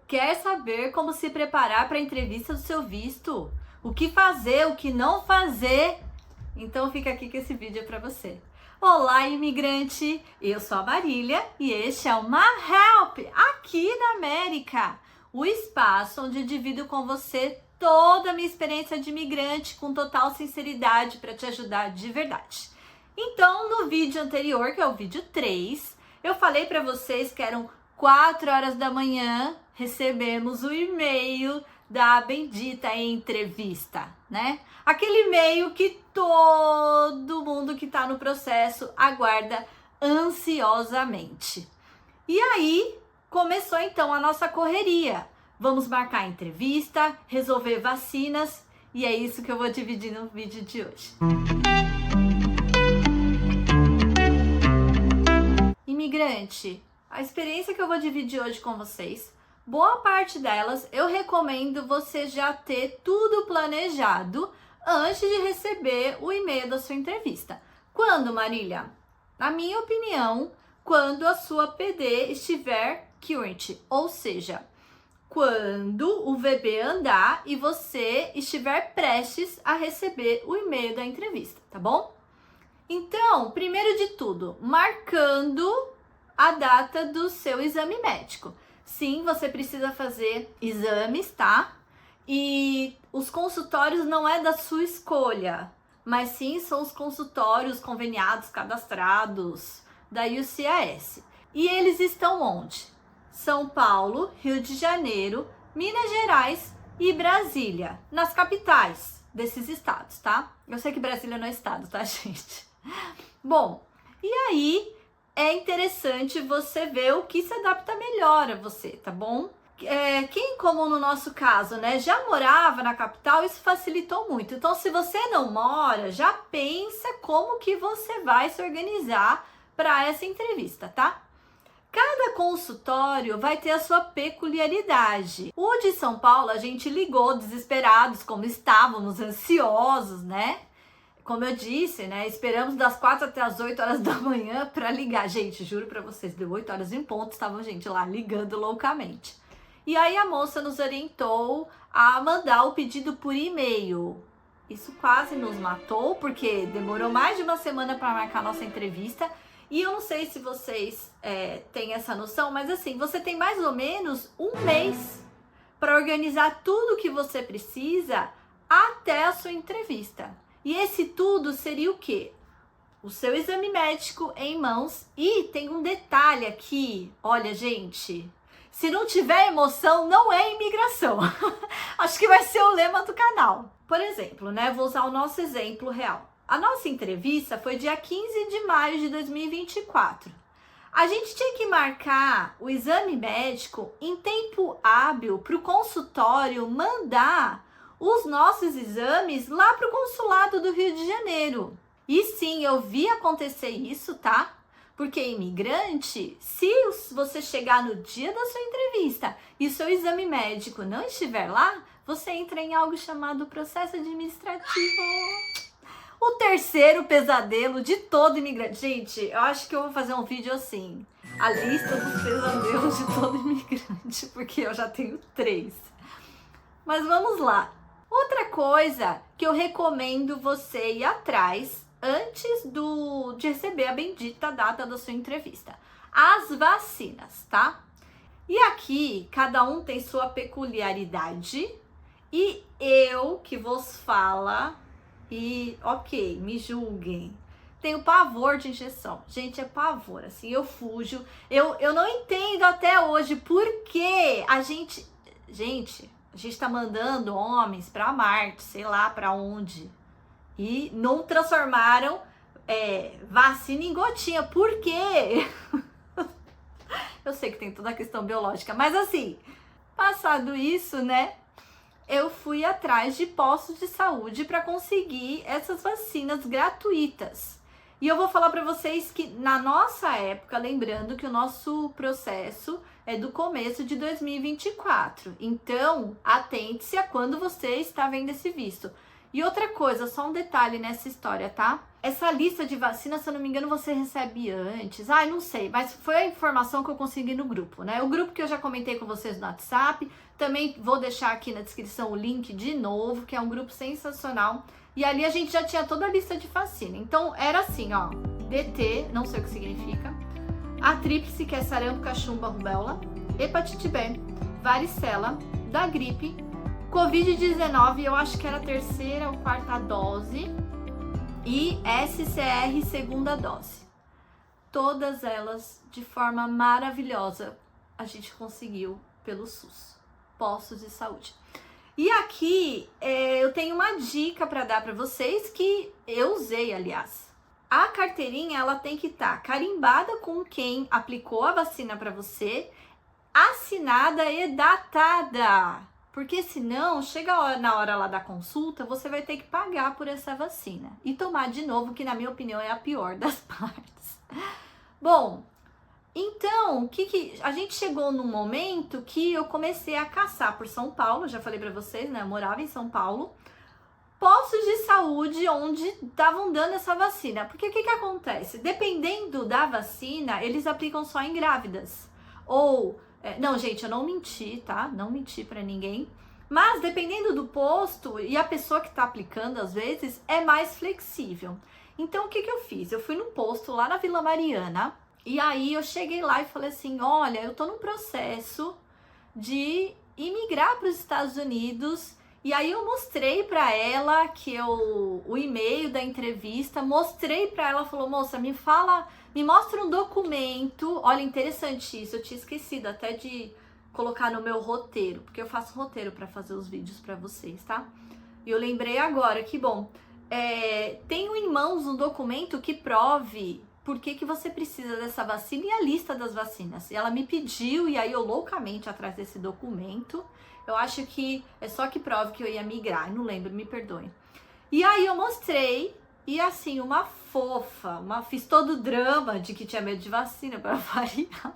Quer saber como se preparar para a entrevista do seu visto? O que fazer, o que não fazer? Então fica aqui que esse vídeo é para você. Olá, imigrante! Eu sou a Marília e este é o MaHelp, aqui da América. O espaço onde eu divido com você toda a minha experiência de imigrante com total sinceridade para te ajudar de verdade. Então, no vídeo anterior, que é o vídeo 3, eu falei para vocês que eram 4 horas da manhã, recebemos o e-mail da bendita entrevista, né? Aquele e-mail que todo mundo que tá no processo aguarda ansiosamente. E aí, começou então a nossa correria. Vamos marcar a entrevista, resolver vacinas, e é isso que eu vou dividir no vídeo de hoje. Imigrante, a experiência que eu vou dividir hoje com vocês, boa parte delas eu recomendo você já ter tudo planejado antes de receber o e-mail da sua entrevista. Quando, Marília? Na minha opinião, quando a sua PD estiver current, ou seja, quando o VB andar e você estiver prestes a receber o e-mail da entrevista, tá bom? Então, primeiro de tudo, marcando a data do seu exame médico. Sim, você precisa fazer exames, tá? E os consultórios não é da sua escolha, mas sim são os consultórios conveniados, cadastrados da UCAS. E eles estão onde? São Paulo, Rio de Janeiro, Minas Gerais e Brasília, nas capitais desses estados, tá? Eu sei que Brasília não é estado, tá, gente? Bom, e aí é interessante você ver o que se adapta melhor a você, tá bom? Quem, como no nosso caso, né, já morava na capital, isso facilitou muito. Então, se você não mora, já pensa como que você vai se organizar para essa entrevista, tá? Cada consultório vai ter a sua peculiaridade. O de São Paulo, a gente ligou desesperados, como estávamos, ansiosos, né? Como eu disse, né? Esperamos das 4 até as 8 horas da manhã para ligar. Gente, juro para vocês, deu 8 horas em ponto, estavam, gente, lá ligando loucamente. E aí a moça nos orientou a mandar o pedido por e-mail. Isso quase nos matou, porque demorou mais de uma semana para marcar a nossa entrevista. E eu não sei se vocês têm essa noção, mas assim, você tem mais ou menos um mês para organizar tudo que você precisa até a sua entrevista. E esse tudo seria o quê? O seu exame médico em mãos. E tem um detalhe aqui, olha, gente, se não tiver emoção, não é imigração. Acho que vai ser o lema do canal. Por exemplo, né, vou usar o nosso exemplo real. A nossa entrevista foi dia 15 de maio de 2024. A gente tinha que marcar o exame médico em tempo hábil para o consultório mandar os nossos exames lá para o consulado do Rio de Janeiro. E sim, eu vi acontecer isso, tá? Porque imigrante, se você chegar no dia da sua entrevista e o seu exame médico não estiver lá, você entra em algo chamado processo administrativo. O terceiro pesadelo de todo imigrante. Gente, eu acho que eu vou fazer um vídeo assim, a lista dos pesadelos de todo imigrante, porque eu já tenho 3. Mas vamos lá. Outra coisa que eu recomendo você ir atrás antes de receber a bendita data da sua entrevista. As vacinas, tá? E aqui, cada um tem sua peculiaridade. E eu que vos fala, e ok, me julguem, tenho pavor de injeção. Gente, é pavor, assim, eu fujo. Eu não entendo até hoje por que a gente tá mandando homens para Marte, sei lá para onde, e não transformaram vacina em gotinha. Por quê? Eu sei que tem toda a questão biológica, mas assim, passado isso, né, eu fui atrás de postos de saúde para conseguir essas vacinas gratuitas. E eu vou falar para vocês que na nossa época, lembrando que o nosso processo é do começo de 2024. Então, atente-se a quando você está vendo esse visto. E outra coisa, só um detalhe nessa história, tá? Essa lista de vacinas, se eu não me engano, você recebe antes. Ai, não sei, mas foi a informação que eu consegui no grupo, né? O grupo que eu já comentei com vocês no WhatsApp. Também vou deixar aqui na descrição o link de novo, que é um grupo sensacional. E ali a gente já tinha toda a lista de vacina. Então, era assim, ó. DT, não sei o que significa. A tríplice, que é sarampo, cachumba, rubéola. Hepatite B, varicela, da gripe. Covid-19, eu acho que era a terceira ou quarta dose. E SCR, segunda dose. Todas elas, de forma maravilhosa, a gente conseguiu pelo SUS, postos de saúde. E aqui eu tenho uma dica para dar para vocês que eu usei, aliás. A carteirinha, ela tem que estar carimbada com quem aplicou a vacina para você, assinada e datada. Porque senão, chega na hora lá da consulta, você vai ter que pagar por essa vacina. E tomar de novo, que na minha opinião é a pior das partes. Bom, então, a gente chegou num momento que eu comecei a caçar por São Paulo, já falei pra vocês, né? Eu morava em São Paulo. Postos de saúde onde estavam dando essa vacina. Porque o que acontece? Dependendo da vacina, eles aplicam só em grávidas. Ou... não, gente, eu não menti, tá? Não menti pra ninguém. Mas dependendo do posto e a pessoa que tá aplicando, às vezes, é mais flexível. Então, o que eu fiz? Eu fui no posto lá na Vila Mariana. E aí, eu cheguei lá e falei assim, olha, eu tô num processo de imigrar para os Estados Unidos. E aí, eu mostrei pra ela o e-mail da entrevista. Mostrei pra ela, falou, moça, me mostra um documento. Olha, interessante isso, eu tinha esquecido até de colocar no meu roteiro, porque eu faço roteiro para fazer os vídeos para vocês, tá? E eu lembrei agora, que bom. Tenho em mãos um documento que prove por que você precisa dessa vacina e a lista das vacinas. E ela me pediu, e aí eu loucamente atrás desse documento. Eu acho que é só que prove que eu ia migrar, não lembro, me perdoem. E aí eu mostrei. E assim, uma fofa, fiz todo o drama de que tinha medo de vacina para variar.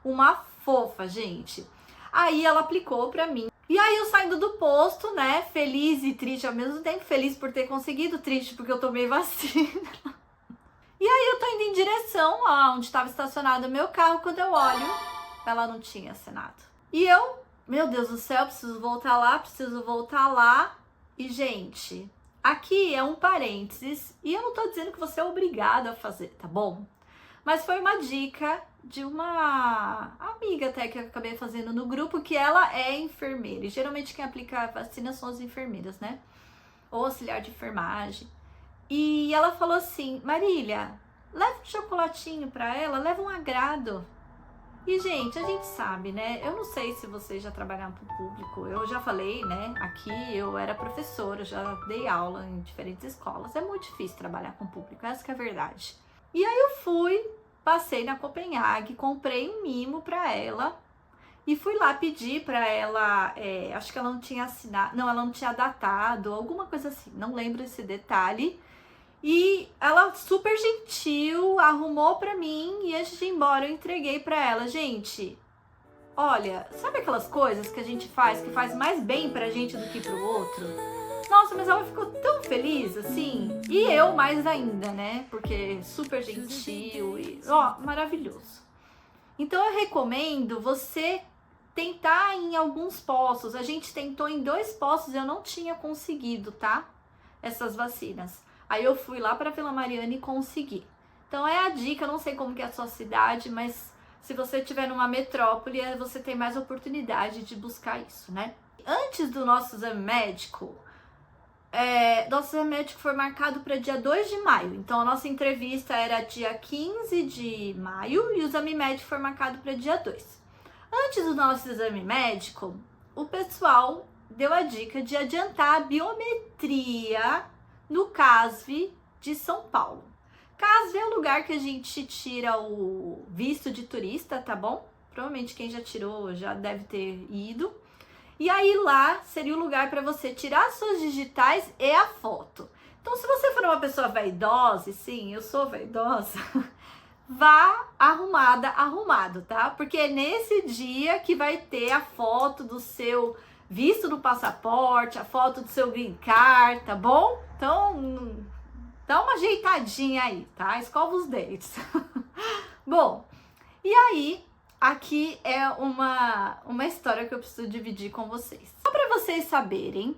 Uma fofa, gente. Aí ela aplicou pra mim. E aí eu saindo do posto, né, feliz e triste ao mesmo tempo. Feliz por ter conseguido, triste porque eu tomei vacina. E aí eu tô indo em direção a onde estava estacionado o meu carro. Quando eu olho, ela não tinha assinado. E eu, meu Deus do céu, preciso voltar lá. E gente... aqui é um parênteses, e eu não tô dizendo que você é obrigado a fazer, tá bom? Mas foi uma dica de uma amiga até que eu acabei fazendo no grupo, que ela é enfermeira. E geralmente quem aplica a vacina são as enfermeiras, né? Ou auxiliar de enfermagem. E ela falou assim, Marília, leva um chocolatinho pra ela, leva um agrado. E, gente, a gente sabe, né? Eu não sei se vocês já trabalharam para o público. Eu já falei, né? Aqui eu era professora, já dei aula em diferentes escolas. É muito difícil trabalhar com o público, essa que é a verdade. E aí eu fui, passei na Copenhague, comprei um mimo para ela e fui lá pedir para ela. Acho que ela não tinha assinado, não, ela não tinha datado, alguma coisa assim, não lembro esse detalhe. E ela super gentil, arrumou pra mim e antes de ir embora eu entreguei pra ela. Gente, olha, sabe aquelas coisas que a gente faz, que faz mais bem pra gente do que pro outro? Nossa, mas ela ficou tão feliz, assim, e eu mais ainda, né? Porque super gentil e, maravilhoso. Então eu recomendo você tentar em alguns postos. A gente tentou em 2 postos, eu não tinha conseguido, tá? Essas vacinas. Aí eu fui lá para Vila Mariana e consegui. Então é a dica, eu não sei como que é a sua cidade, mas se você estiver numa metrópole, você tem mais oportunidade de buscar isso, né? Antes do nosso exame médico, nosso exame médico foi marcado para dia 2 de maio. Então a nossa entrevista era dia 15 de maio e o exame médico foi marcado para dia 2. Antes do nosso exame médico, o pessoal deu a dica de adiantar a biometria no CASV de São Paulo. CASV é o lugar que a gente tira o visto de turista, tá bom? Provavelmente quem já tirou já deve ter ido. E aí lá seria o lugar para você tirar suas digitais e a foto. Então se você for uma pessoa vaidosa, sim, eu sou vaidosa, vá arrumado, tá? Porque é nesse dia que vai ter a foto do seu visto do passaporte, a foto do seu green card, tá bom? Então, dá uma ajeitadinha aí, tá? Escova os dentes. Bom, e aí, aqui é uma história que eu preciso dividir com vocês. Só para vocês saberem,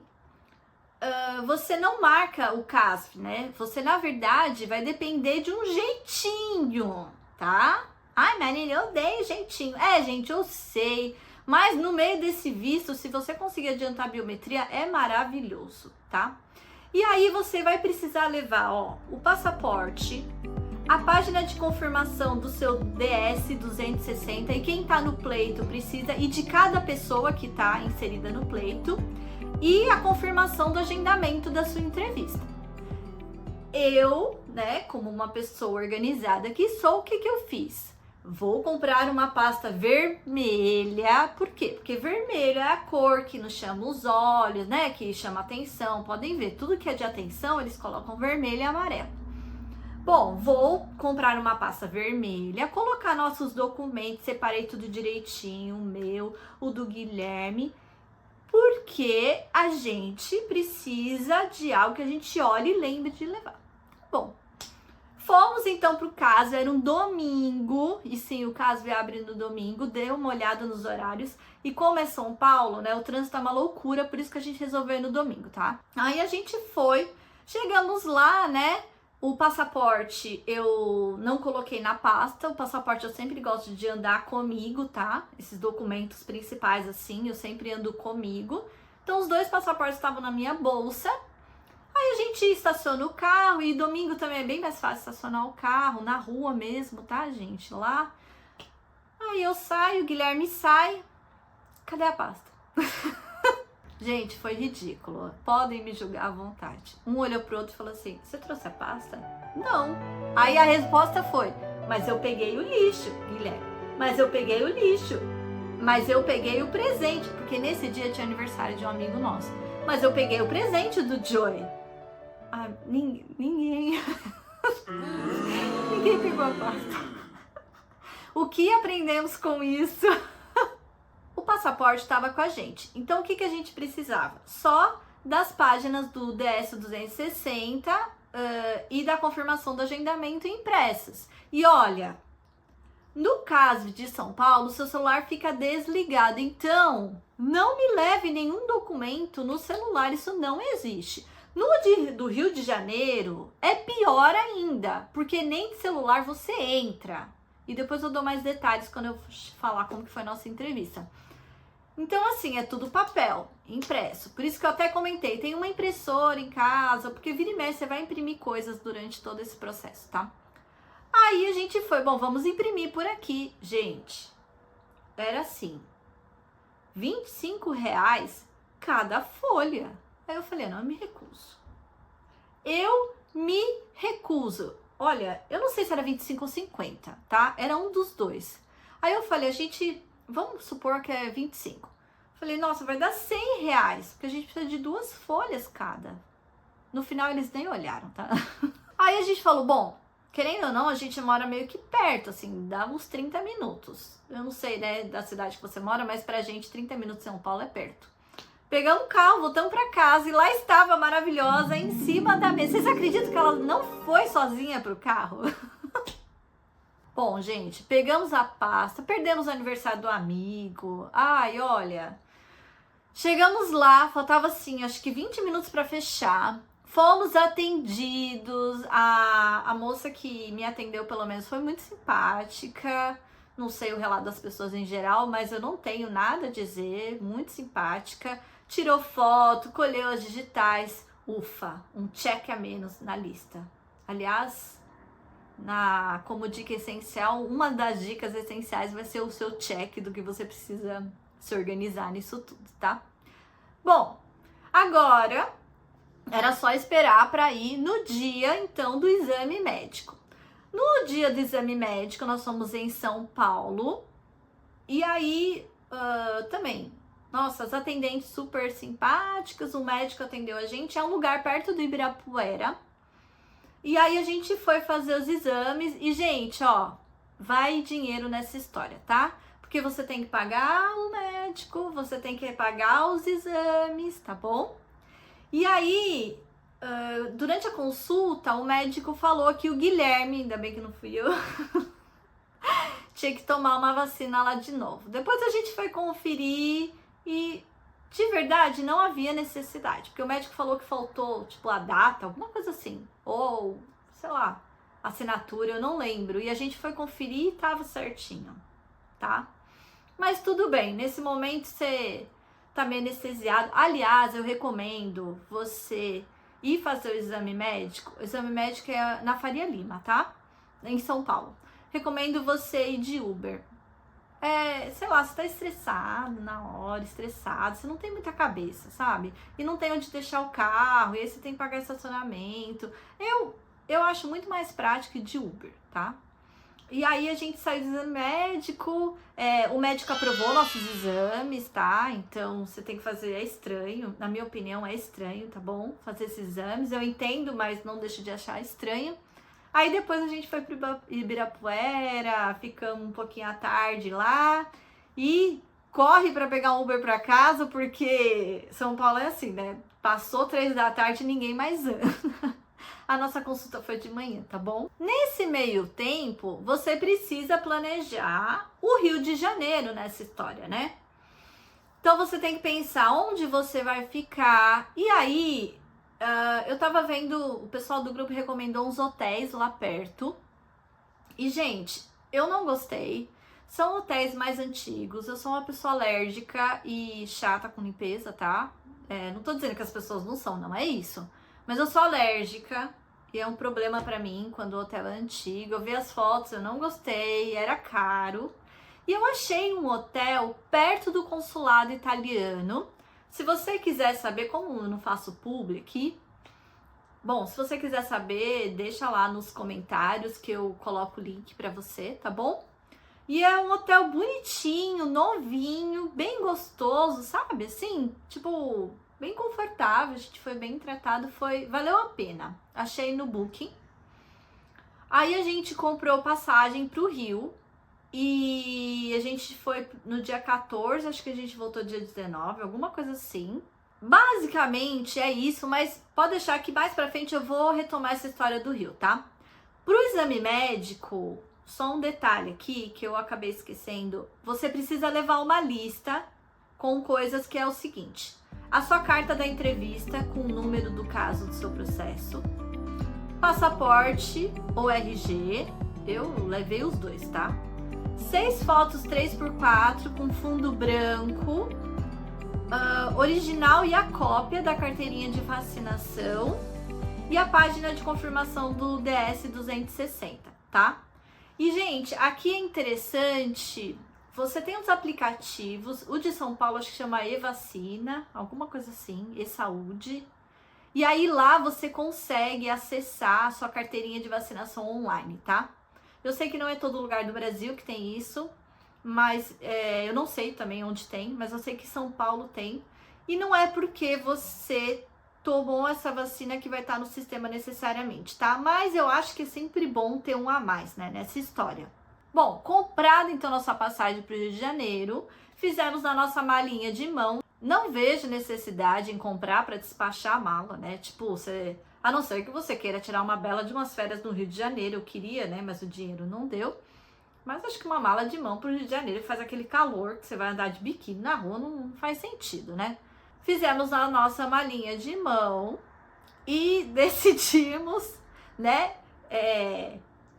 você não marca o CASF, né? Você, na verdade, vai depender de um jeitinho, tá? Ai, Marina, eu odeio jeitinho. Gente, eu sei. Mas no meio desse visto, se você conseguir adiantar a biometria, é maravilhoso, tá? E aí você vai precisar levar, ó, o passaporte, a página de confirmação do seu DS-260, e quem tá no pleito precisa, e de cada pessoa que tá inserida no pleito, e a confirmação do agendamento da sua entrevista. Eu, né, como uma pessoa organizada que sou, o que eu fiz? Vou comprar uma pasta vermelha. Por quê? Porque vermelho é a cor que nos chama os olhos, né? Que chama atenção. Podem ver, tudo que é de atenção, eles colocam vermelho e amarelo. Bom, vou comprar uma pasta vermelha, colocar nossos documentos, separei tudo direitinho, o meu, o do Guilherme, porque a gente precisa de algo que a gente olhe e lembre de levar. Bom, fomos então pro caso, era um domingo, e sim, o caso abre no domingo, dei uma olhada nos horários, e como é São Paulo, né, o trânsito tá uma loucura, por isso que a gente resolveu ir no domingo, tá? Aí a gente foi, chegamos lá, né, o passaporte eu não coloquei na pasta, o passaporte eu sempre gosto de andar comigo, tá? Esses documentos principais assim, eu sempre ando comigo. Então os 2 passaportes estavam na minha bolsa. Aí a gente estaciona o carro, e domingo também é bem mais fácil estacionar o carro, na rua mesmo, tá, gente? Lá. Aí eu saio, o Guilherme sai. Cadê a pasta? Gente, foi ridículo. Podem me julgar à vontade. Um olhou pro outro e falou assim: você trouxe a pasta? Não. Aí a resposta foi: mas eu peguei o lixo, Guilherme. Mas eu peguei o lixo. Mas eu peguei o presente, porque nesse dia tinha aniversário de um amigo nosso. Mas eu peguei o presente do Joey. Ah, ninguém. Ninguém pegou a pasta. O que aprendemos com isso? O passaporte estava com a gente. Então, o que a gente precisava? Só das páginas do DS-260 e da confirmação do agendamento impressas. E olha, no caso de São Paulo, seu celular fica desligado. Então, não me leve nenhum documento no celular. Isso não existe. No do Rio de Janeiro, é pior ainda, porque nem de celular você entra. E depois eu dou mais detalhes quando eu falar como que foi a nossa entrevista. Então, assim, é tudo papel, impresso. Por isso que eu até comentei, tem uma impressora em casa, porque vira e mexe você vai imprimir coisas durante todo esse processo, tá? Aí a gente foi, bom, vamos imprimir por aqui. Gente, era assim, R$25 cada folha. Aí eu falei, não, eu me recuso. Eu me recuso. Olha, eu não sei se era 25 ou 50, tá? Era um dos dois. Aí eu falei, vamos supor que é 25. Falei, nossa, vai dar R$100, porque a gente precisa de 2 folhas cada. No final eles nem olharam, tá? Aí a gente falou, bom, querendo ou não, a gente mora meio que perto, assim, dá uns 30 minutos. Eu não sei, né, da cidade que você mora, mas pra gente 30 minutos de São Paulo é perto. Pegamos o carro, voltamos pra casa e lá estava a maravilhosa em cima da mesa. Vocês acreditam que ela não foi sozinha pro carro? Bom, gente, pegamos a pasta, perdemos o aniversário do amigo. Ai, olha, chegamos lá, faltava assim, acho que 20 minutos para fechar. Fomos atendidos, a moça que me atendeu pelo menos foi muito simpática. Não sei o relato das pessoas em geral, mas eu não tenho nada a dizer, muito simpática. Tirou foto, colheu as digitais. Ufa, um check a menos na lista. Aliás, como dica essencial, uma das dicas essenciais vai ser o seu check do que você precisa se organizar nisso tudo, tá? Bom, agora era só esperar para ir no dia, então, do exame médico. No dia do exame médico, nós fomos em São Paulo, e aí também, nossa, as atendentes super simpáticas, o médico atendeu a gente, é um lugar perto do Ibirapuera. E aí a gente foi fazer os exames e, gente, ó, vai dinheiro nessa história, tá? porque você tem que pagar o médico, você tem que pagar os exames, tá bom? E aí, durante a consulta, o médico falou que o Guilherme, ainda bem que não fui eu, tinha que tomar uma vacina lá de novo. Depois a gente foi conferir e, de verdade, não havia necessidade, porque o médico falou que faltou, tipo, a data, alguma coisa assim, ou, sei lá, assinatura, eu não lembro. E a gente foi conferir e tava certinho, tá? Mas tudo bem, nesse momento você tá meio anestesiado. Aliás, eu recomendo você ir fazer o exame médico. O exame médico é na Faria Lima, tá? Em São Paulo. Recomendo você ir de Uber. Sei lá, você tá estressado na hora, estressado, você não tem muita cabeça, sabe? E não tem onde deixar o carro, e aí você tem que pagar estacionamento. Eu acho muito mais prático ir de Uber, tá? E aí a gente saiu do exame médico, o médico aprovou nossos exames, tá? Então você tem que fazer, é estranho, na minha opinião é estranho, tá bom? Fazer esses exames, eu entendo, mas não deixo de achar estranho. Aí depois a gente foi para Ibirapuera, ficamos um pouquinho à tarde lá e corre para pegar um Uber para casa, porque São Paulo é assim, né? Passou 3 da tarde e ninguém mais anda. A nossa consulta foi de manhã, tá bom? Nesse meio tempo, você precisa planejar o Rio de Janeiro nessa história, né? Então você tem que pensar onde você vai ficar. E aí, eu tava vendo, o pessoal do grupo recomendou uns hotéis lá perto. E, gente, eu não gostei. São hotéis mais antigos. Eu sou uma pessoa alérgica e chata com limpeza, tá? Não tô dizendo que as pessoas não são, não é isso. Mas eu sou alérgica e é um problema pra mim quando o hotel é antigo. Eu vi as fotos, eu não gostei, era caro. E eu achei um hotel perto do consulado italiano. Se você quiser saber, como eu não faço public, bom, se você quiser saber, deixa lá nos comentários que eu coloco o link pra você, tá bom? E é um hotel bonitinho, novinho, bem gostoso, sabe? Assim, tipo, bem confortável, a gente foi bem tratado, valeu a pena. Achei no Booking. Aí a gente comprou passagem pro Rio e a gente foi no dia 14, acho que a gente voltou dia 19, alguma coisa assim. Basicamente é isso, mas pode deixar que mais pra frente eu vou retomar essa história do Rio, tá? Pro exame médico, só um detalhe aqui que eu acabei esquecendo, você precisa levar uma lista com coisas que é o seguinte: a sua carta da entrevista com o número do caso do seu processo, passaporte ou RG, eu levei os dois, tá? 6 fotos 3x4 com fundo branco, original e a cópia da carteirinha de vacinação e a página de confirmação do DS 260, tá? E, gente, aqui é interessante, você tem os aplicativos, o de São Paulo acho que chama E-Vacina, alguma coisa assim, E-Saúde. E aí lá você consegue acessar a sua carteirinha de vacinação online, tá? Eu sei que não é todo lugar do Brasil que tem isso, mas eu não sei também onde tem, mas eu sei que São Paulo tem. E não é porque você tomou essa vacina que vai estar no sistema necessariamente, tá? Mas eu acho que é sempre bom ter um a mais, né, nessa história. Bom, comprada então nossa passagem para o Rio de Janeiro, fizemos a nossa malinha de mão. Não vejo necessidade em comprar para despachar a mala, né? Tipo, a não ser que você queira tirar uma bela de umas férias no Rio de Janeiro, eu queria, né? Mas o dinheiro não deu. Mas acho que uma mala de mão para o Rio de Janeiro faz aquele calor que você vai andar de biquíni na rua, não faz sentido, né? Fizemos a nossa malinha de mão e decidimos, né,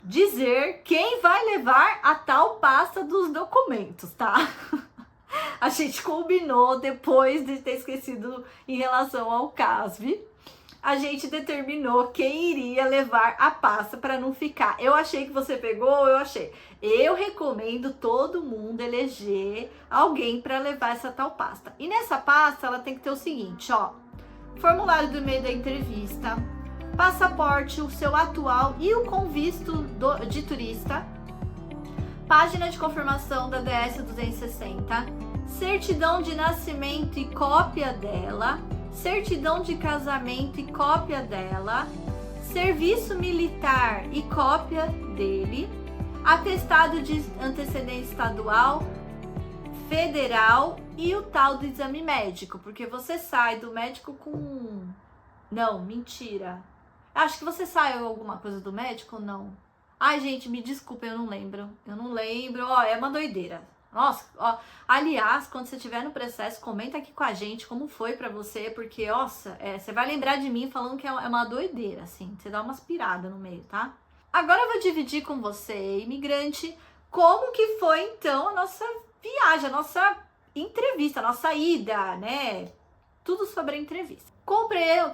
dizer quem vai levar a tal pasta dos documentos, tá? A gente combinou, depois de ter esquecido em relação ao CASV, a gente determinou quem iria levar a pasta para não ficar. Eu achei que você pegou, eu achei. Eu recomendo todo mundo eleger alguém para levar essa tal pasta. E nessa pasta ela tem que ter o seguinte, ó: formulário do e-mail da entrevista, passaporte, o seu atual e o com visto de turista, página de confirmação da DS 260, certidão de nascimento e cópia dela, certidão de casamento e cópia dela, serviço militar e cópia dele, atestado de antecedente estadual, federal e o tal do exame médico, porque você sai do médico com... Não, mentira. Acho que você saiu alguma coisa do médico ou não? Ai, gente, me desculpa, eu não lembro. Ó, é uma doideira. Nossa, ó. Aliás, quando você estiver no processo, comenta aqui com a gente como foi pra você, porque, nossa, você vai lembrar de mim falando que é uma doideira, assim. Você dá umas piradas no meio, tá? Agora eu vou dividir com você, imigrante, como que foi, então, a nossa viagem, a nossa entrevista, a nossa ida, né? Tudo sobre a entrevista.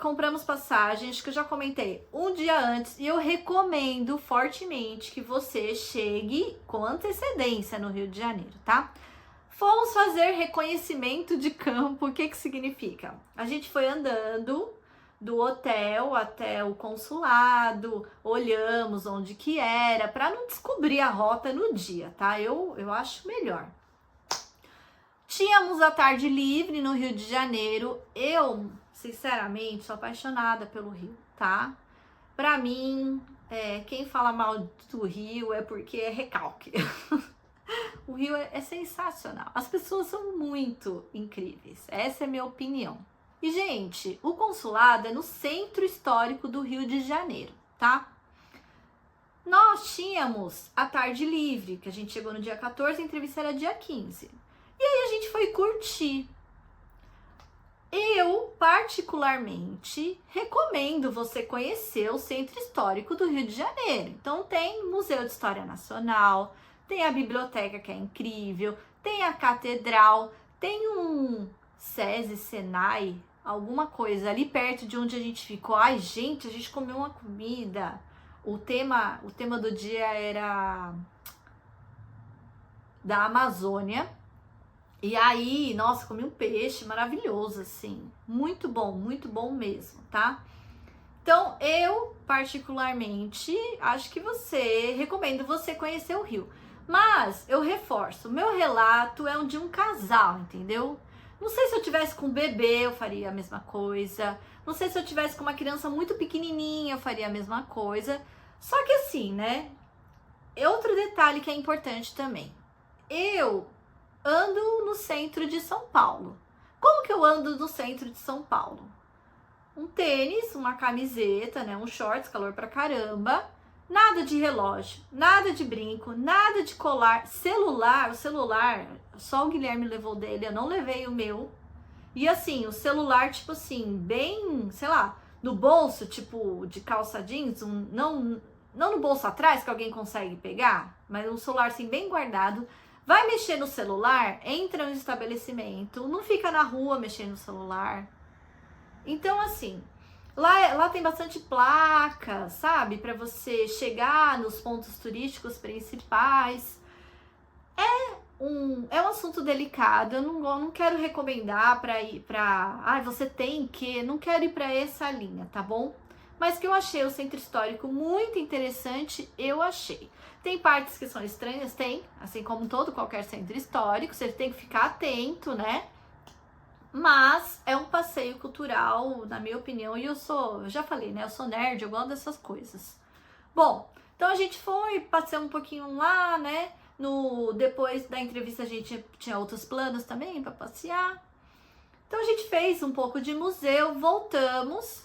Compramos passagem, acho que eu já comentei, um dia antes, e eu recomendo fortemente que você chegue com antecedência no Rio de Janeiro, tá? Fomos fazer reconhecimento de campo. O que que significa? A gente foi andando do hotel até o consulado, olhamos onde que era, para não descobrir a rota no dia, tá? Eu acho melhor. Tínhamos a tarde livre no Rio de Janeiro. Eu, sinceramente, sou apaixonada pelo Rio, tá? Pra mim, quem fala mal do Rio é porque é recalque. O Rio é sensacional. As pessoas são muito incríveis. Essa é a minha opinião. E, gente, o consulado é no centro histórico do Rio de Janeiro, tá? Nós tínhamos a tarde livre, que a gente chegou no dia 14, a entrevista era dia 15. E aí a gente foi curtir. Eu, particularmente, recomendo você conhecer o Centro Histórico do Rio de Janeiro. Então tem Museu de História Nacional, tem a biblioteca que é incrível, tem a catedral, tem um SESI, Senai, alguma coisa ali perto de onde a gente ficou. Ai, gente, a gente comeu uma comida. O tema do dia era da Amazônia. E aí, nossa, comi um peixe maravilhoso, assim. Muito bom mesmo, tá? Então, eu, particularmente, acho que recomendo você conhecer o Rio. Mas, eu reforço, o meu relato é de um casal, entendeu? Não sei se eu tivesse com um bebê, eu faria a mesma coisa. Não sei se eu tivesse com uma criança muito pequenininha, eu faria a mesma coisa. Só que assim, né? Outro detalhe que é importante também. Eu ando no centro de São Paulo. Como que eu ando no centro de São Paulo? Um tênis, uma camiseta, né? Um shorts, calor pra caramba. Nada de relógio, nada de brinco, nada de colar. O celular, só o Guilherme levou dele, eu não levei o meu. E assim, o celular, tipo assim, bem, sei lá, no bolso, tipo, de calça jeans, não no bolso atrás, que alguém consegue pegar, mas um celular assim, bem guardado. Vai mexer no celular, entra no estabelecimento, não fica na rua mexendo no celular. Então, assim, lá tem bastante placa, sabe? Para você chegar nos pontos turísticos principais. É um assunto delicado, eu não quero recomendar para ir para... Ai, você tem que... Não quero ir para essa linha, tá bom? Mas que eu achei o centro histórico muito interessante, eu achei. Tem partes que são estranhas, tem, assim como qualquer centro histórico, você tem que ficar atento, né? Mas é um passeio cultural, na minha opinião, e eu já falei, né? Eu sou nerd, eu gosto dessas coisas. Bom, então a gente foi, passei um pouquinho lá, né? Depois da entrevista a gente tinha outros planos também para passear. Então a gente fez um pouco de museu, voltamos.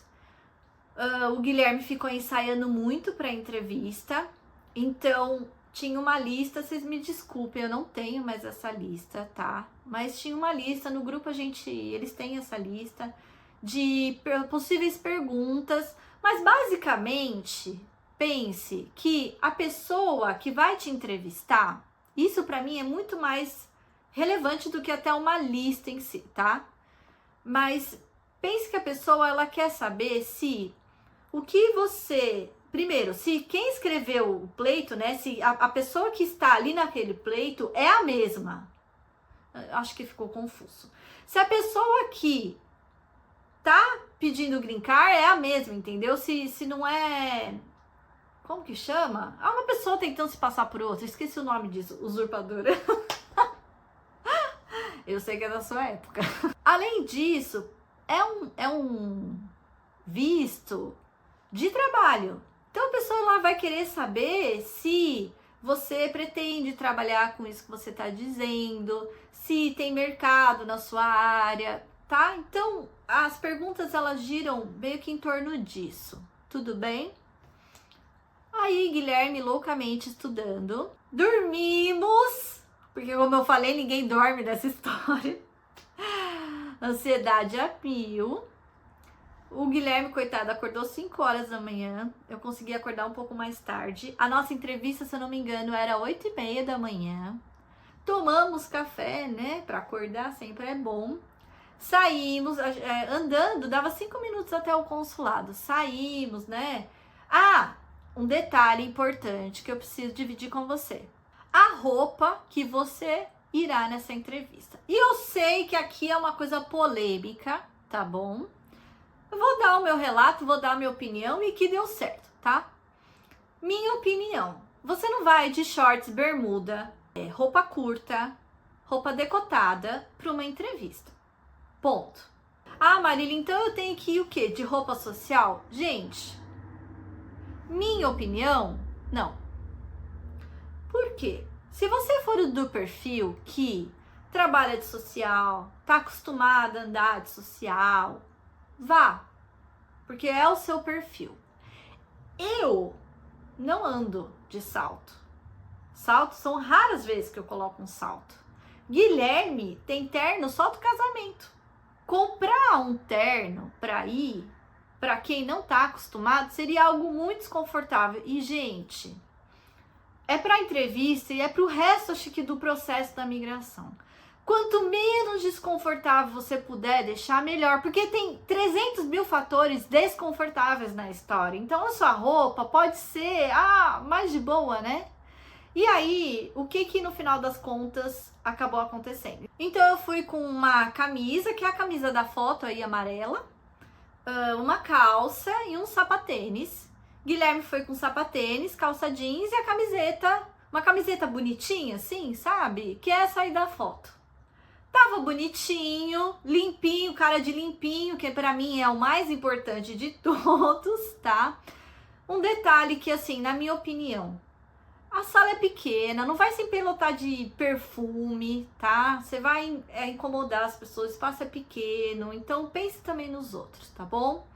O Guilherme ficou ensaiando muito para a entrevista, então tinha uma lista, vocês me desculpem, eu não tenho mais essa lista, tá? Mas tinha uma lista, no grupo eles têm essa lista de possíveis perguntas, mas basicamente, pense que a pessoa que vai te entrevistar, isso para mim é muito mais relevante do que até uma lista em si, tá? Mas pense que a pessoa, ela quer saber se o que você... Primeiro, se quem escreveu o pleito, né? Se a pessoa que está ali naquele pleito é a mesma. Acho que ficou confuso. Se a pessoa que tá pedindo green card é a mesma, entendeu? Se não é... Como que chama? Uma pessoa tentando se passar por outra. Esqueci o nome disso. Usurpadora. Eu sei que é da sua época. Além disso, é um visto de trabalho. Então a pessoa lá vai querer saber se você pretende trabalhar com isso que você está dizendo, se tem mercado na sua área, tá? Então, as perguntas elas giram meio que em torno disso, tudo bem? Aí, Guilherme loucamente estudando. Dormimos, porque como eu falei, ninguém dorme nessa história. Ansiedade a mil. O Guilherme, coitado, acordou 5 horas da manhã. Eu consegui acordar um pouco mais tarde. A nossa entrevista, se eu não me engano, era 8h30 da manhã. Tomamos café, né? Pra acordar sempre é bom. Saímos, andando, dava 5 minutos até o consulado. Saímos, né? Ah, um detalhe importante que eu preciso dividir com você. A roupa que você irá nessa entrevista. E eu sei que aqui é uma coisa polêmica, tá bom? Eu vou dar o meu relato, vou dar a minha opinião e que deu certo, tá? Minha opinião. Você não vai de shorts, bermuda, roupa curta, roupa decotada para uma entrevista. Ponto. Ah, Marília, então eu tenho que ir o quê? De roupa social? Gente, minha opinião, não. Por quê? Se você for do perfil que trabalha de social, tá acostumada a andar de social, vá, porque é o seu perfil. Eu não ando de salto. Salto são raras vezes que eu coloco um salto. Guilherme tem terno só do casamento. Comprar um terno para ir, para quem não tá acostumado, seria algo muito desconfortável. E, gente, é para entrevista e é para o resto, acho que, do processo da migração. Quanto menos desconfortável você puder deixar, melhor. Porque tem 300 mil fatores desconfortáveis na história. Então, a sua roupa pode ser, mais de boa, né? E aí, o que no final das contas acabou acontecendo? Então, eu fui com uma camisa, que é a camisa da foto aí, amarela, uma calça e um sapatênis. Guilherme foi com sapatênis, calça jeans e a camiseta, uma camiseta bonitinha, assim, sabe? Que é essa aí da foto. Tava bonitinho, limpinho, cara de limpinho, que pra mim é o mais importante de todos, tá? Um detalhe que, assim, na minha opinião, a sala é pequena, não vai se empelotar de perfume, tá? Você vai incomodar as pessoas, o espaço é pequeno, então pense também nos outros, tá bom?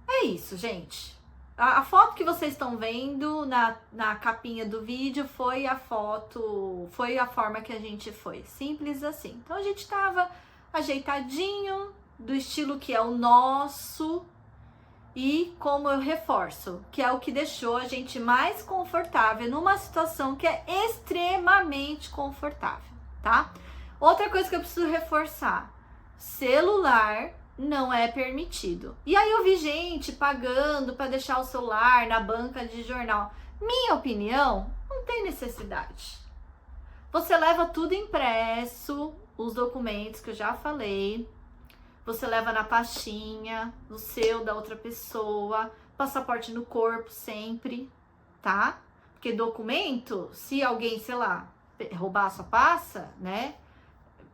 É isso, gente. A foto que vocês estão vendo na capinha do vídeo foi a foto, foi a forma que a gente foi, simples assim. Então a gente tava ajeitadinho, do estilo que é o nosso, e como eu reforço, que é o que deixou a gente mais confortável numa situação que é extremamente confortável, tá? Outra coisa que eu preciso reforçar, celular não é permitido. E aí eu vi gente pagando para deixar o celular na banca de jornal. Minha opinião, não tem necessidade. Você leva tudo impresso, os documentos que eu já falei. Você leva na pastinha, no seu, da outra pessoa, passaporte no corpo sempre, tá? Porque documento, se alguém, sei lá, roubar a sua passa, né?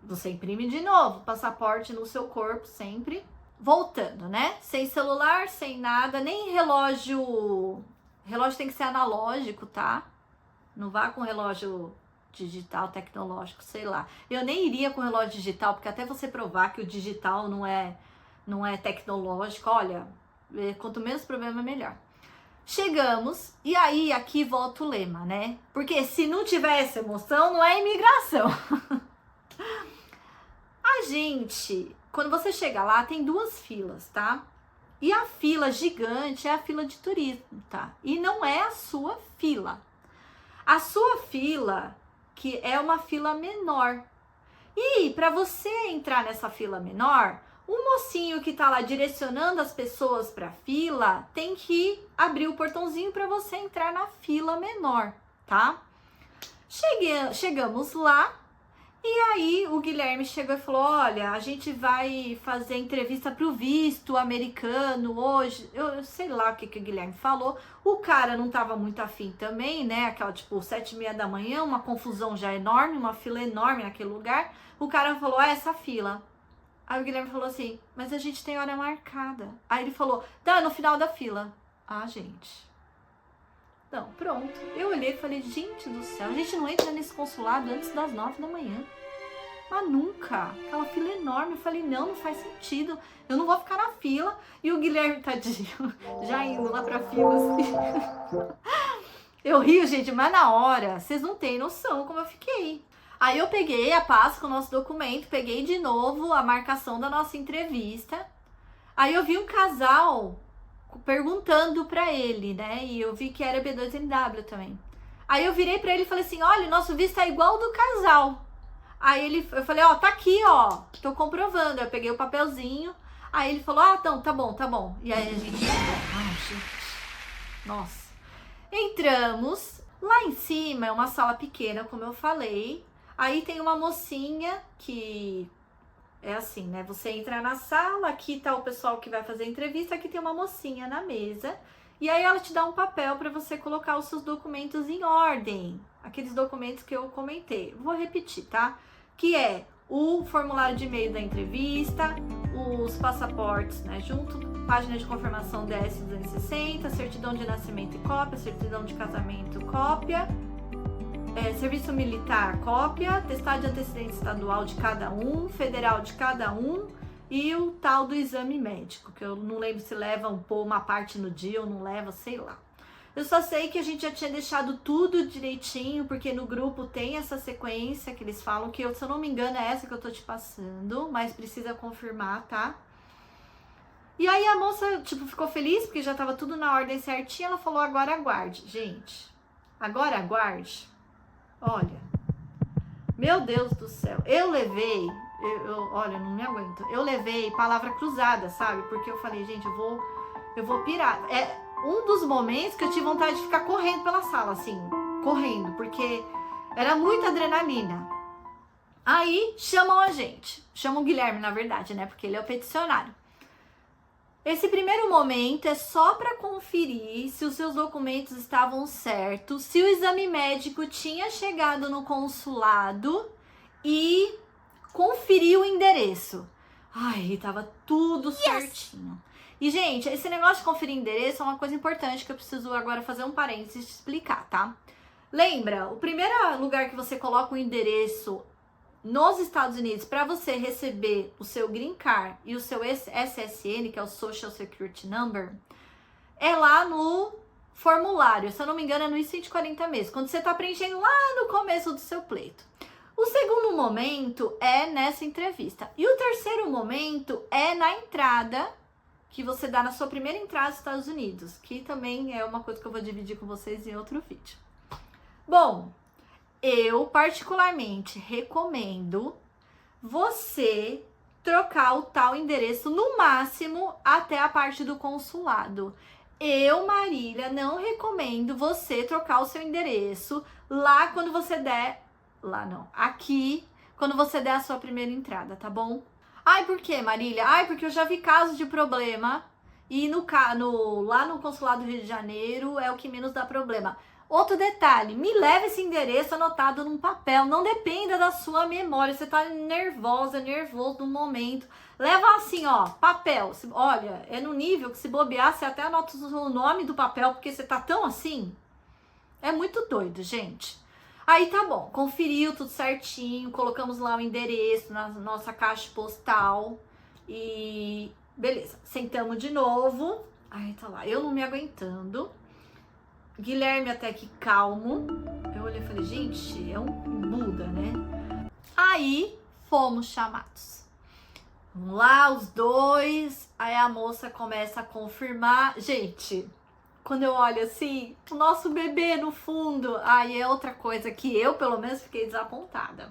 Você imprime de novo, passaporte no seu corpo sempre. Voltando, né? Sem celular, sem nada, nem relógio. Relógio tem que ser analógico, tá? Não vá com relógio digital, tecnológico, sei lá. Eu nem iria com relógio digital, porque até você provar que o digital não é tecnológico, olha, quanto menos problema, melhor. Chegamos, e aí aqui volta o lema, né? Porque se não tiver essa emoção, não é imigração. A gente, quando você chega lá, tem 2 filas, tá? E a fila gigante é a fila de turismo, tá? E não é a sua fila. A sua fila, que é uma fila menor. E para você entrar nessa fila menor, o mocinho que tá lá direcionando as pessoas para a fila tem que abrir o portãozinho para você entrar na fila menor, tá? Chegamos lá. E aí o Guilherme chegou e falou, olha, a gente vai fazer entrevista pro visto americano hoje. Eu sei lá o que o Guilherme falou. O cara não tava muito afim também, né? Aquela tipo 7h30 da manhã, uma confusão já enorme, uma fila enorme naquele lugar. O cara falou, essa fila. Aí o Guilherme falou assim, mas a gente tem hora marcada. Aí ele falou, tá, no final da fila. Ah, gente. Não, pronto. Eu olhei e falei, gente do céu, a gente não entra nesse consulado antes das 9 da manhã. Mas nunca. Aquela fila enorme. Eu falei, não faz sentido. Eu não vou ficar na fila. E o Guilherme, tadinho, já indo lá pra fila, assim. Eu rio, gente, mas na hora, vocês não têm noção como eu fiquei. Aí eu peguei a pasta com o nosso documento, peguei de novo a marcação da nossa entrevista. Aí eu vi um casal perguntando pra ele, né? E eu vi que era B2NW também. Aí eu virei pra ele e falei assim, olha, o nosso visto é igual ao do casal. Aí eu falei, ó, tá aqui, ó, tô comprovando. Eu peguei o papelzinho. Aí ele falou, então, tá bom. E aí a gente... Ai, gente. Nossa. Entramos. Lá em cima é uma sala pequena, como eu falei. Aí tem uma mocinha que é assim, né? Você entra na sala, aqui tá o pessoal que vai fazer a entrevista, aqui tem uma mocinha na mesa. E aí ela te dá um papel para você colocar os seus documentos em ordem. Aqueles documentos que eu comentei. Vou repetir, tá? Que é o formulário de e-mail da entrevista, os passaportes, né, junto, página de confirmação DS-260, certidão de nascimento e cópia, certidão de casamento, cópia, serviço militar, cópia, atestado de antecedente estadual de cada um, federal de cada um e o tal do exame médico, que eu não lembro se leva uma parte no dia ou não leva, sei lá. Eu só sei que a gente já tinha deixado tudo direitinho, porque no grupo tem essa sequência que eles falam, que se eu não me engano é essa que eu tô te passando, mas precisa confirmar, tá? E aí a moça, ficou feliz, porque já tava tudo na ordem certinha, ela falou, agora aguarde. Gente, agora aguarde. Olha, meu Deus do céu, eu levei, olha, não me aguento, eu levei palavra cruzada, sabe? Porque eu falei, gente, eu vou pirar. É um dos momentos que eu tive vontade de ficar correndo pela sala, assim, correndo, porque era muita adrenalina. Aí chamam a gente, chamam o Guilherme, na verdade, né? Porque ele é o peticionário. Esse primeiro momento é só para conferir se os seus documentos estavam certos, se o exame médico tinha chegado no consulado e conferir o endereço. Ai, tava tudo certinho. E, gente, esse negócio de conferir endereço é uma coisa importante que eu preciso agora fazer um parênteses e te explicar, tá? Lembra, o primeiro lugar que você coloca o endereço nos Estados Unidos para você receber o seu Green Card e o seu SSN, que é o Social Security Number, é lá no formulário, se eu não me engano é no I-140 mesmo, quando você tá preenchendo lá no começo do seu pleito. O segundo momento é nessa entrevista. E o terceiro momento é na entrada, que você dá na sua primeira entrada nos Estados Unidos, que também é uma coisa que eu vou dividir com vocês em outro vídeo. Bom, eu particularmente recomendo você trocar o tal endereço no máximo até a parte do consulado. Eu, Marília, não recomendo você trocar o seu endereço lá quando você der... Lá não, aqui, quando você der a sua primeira entrada, tá bom? Ai, por quê, Marília? Ai, porque eu já vi casos de problema e lá no consulado do Rio de Janeiro é o que menos dá problema. Outro detalhe, me leve esse endereço anotado num papel, não dependa da sua memória, você tá nervoso no momento. Leva assim, ó, papel, olha, é no nível que se bobear, você até anota o nome do papel, porque você tá tão assim. É muito doido, gente. Aí tá bom, conferiu tudo certinho, colocamos lá o endereço na nossa caixa postal e beleza, sentamos de novo. Aí tá lá, eu não me aguentando. Guilherme até que calmo. Eu olhei e falei, gente, é um Buda, né? Aí fomos chamados. Vamos lá, os dois. Aí a moça começa a confirmar. Gente, quando eu olho assim, o nosso bebê no fundo, aí é outra coisa que eu, pelo menos, fiquei desapontada.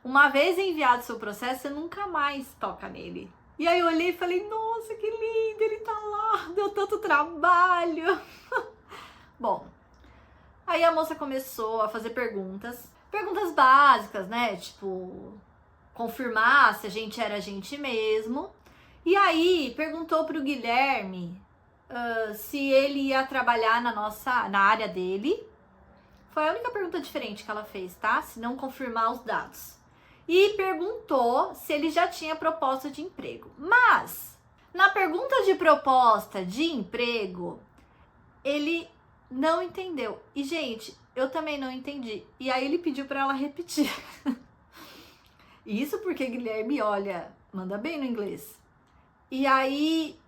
Uma vez enviado o seu processo, você nunca mais toca nele. E aí eu olhei e falei, nossa, que lindo, ele tá lá, deu tanto trabalho. Bom, aí a moça começou a fazer perguntas básicas, né? Tipo, confirmar se a gente era a gente mesmo. E aí perguntou pro Guilherme se ele ia trabalhar na área dele. Foi a única pergunta diferente que ela fez, tá? Se não confirmar os dados. E perguntou se ele já tinha proposta de emprego. Mas, na pergunta de proposta de emprego, ele não entendeu. E, gente, eu também não entendi. E aí ele pediu para ela repetir. Isso porque Guilherme, olha, manda bem no inglês. E aí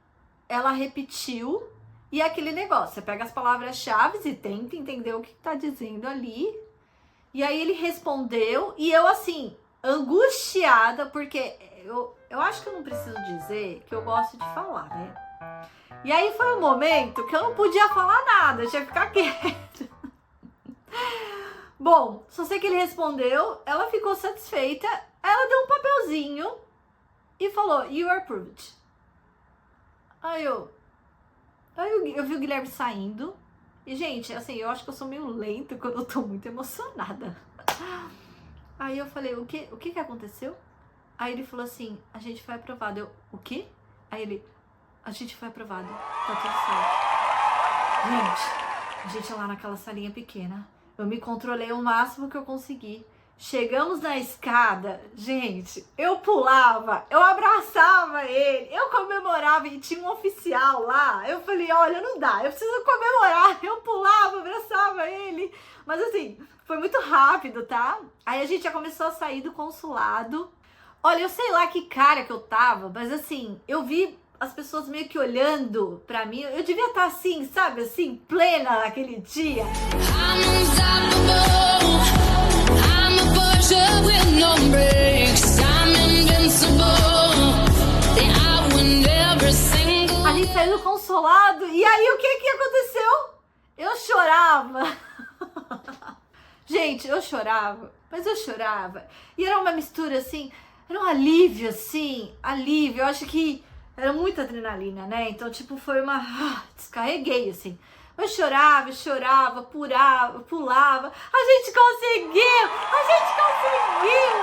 ela repetiu, e aquele negócio, você pega as palavras-chave e tenta entender o que tá dizendo ali. E aí ele respondeu, e eu assim, angustiada, porque eu acho que eu não preciso dizer que eu gosto de falar, né? E aí foi um momento que eu não podia falar nada, eu tinha que ficar quieta. Bom, só sei que ele respondeu, ela ficou satisfeita, ela deu um papelzinho e falou, you are approved. Aí eu vi o Guilherme saindo. E, gente, assim, eu acho que eu sou meio lenta quando eu tô muito emocionada. Aí eu falei, o que aconteceu? Aí ele falou assim, a gente foi aprovado. Eu, o quê? Aí ele, a gente foi aprovado. Tá tudo certo. Gente, a gente lá naquela salinha pequena. Eu me controlei o máximo que eu consegui. Chegamos na escada, gente, eu pulava, eu abraçava ele, eu comemorava e tinha um oficial lá. Eu falei, olha, não dá, eu preciso comemorar. Eu pulava, abraçava ele. Mas assim, foi muito rápido, tá? Aí a gente já começou a sair do consulado. Olha, eu sei lá que cara que eu tava, mas assim, eu vi as pessoas meio que olhando pra mim. Eu devia estar assim, sabe, assim, plena naquele dia. A gente saiu do consulado e aí o que aconteceu? Eu chorava. Gente, eu chorava, mas eu chorava. E era uma mistura assim, era um alívio assim, alívio. Eu acho que era muita adrenalina, né? Então, tipo, foi uma... descarreguei, assim. Eu chorava, pulava. A gente conseguiu!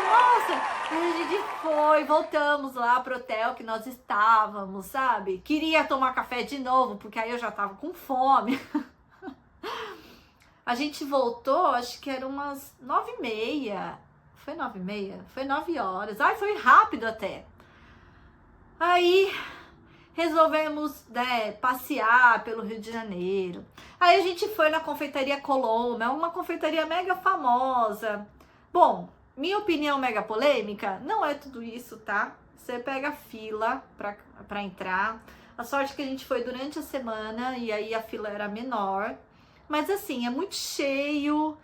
Nossa! Aí a gente foi, voltamos lá pro hotel que nós estávamos, sabe? Queria tomar café de novo, porque aí eu já tava com fome. A gente voltou, acho que era umas 9h30. Foi 9h30? Foi 9 horas. Ai, foi rápido até. Aí resolvemos, né, passear pelo Rio de Janeiro. Aí a gente foi na confeitaria Colombo, é uma confeitaria mega famosa. Bom, minha opinião mega polêmica, não é tudo isso, tá? Você pega fila pra entrar. A sorte é que a gente foi durante a semana e aí a fila era menor. Mas assim, é muito cheio.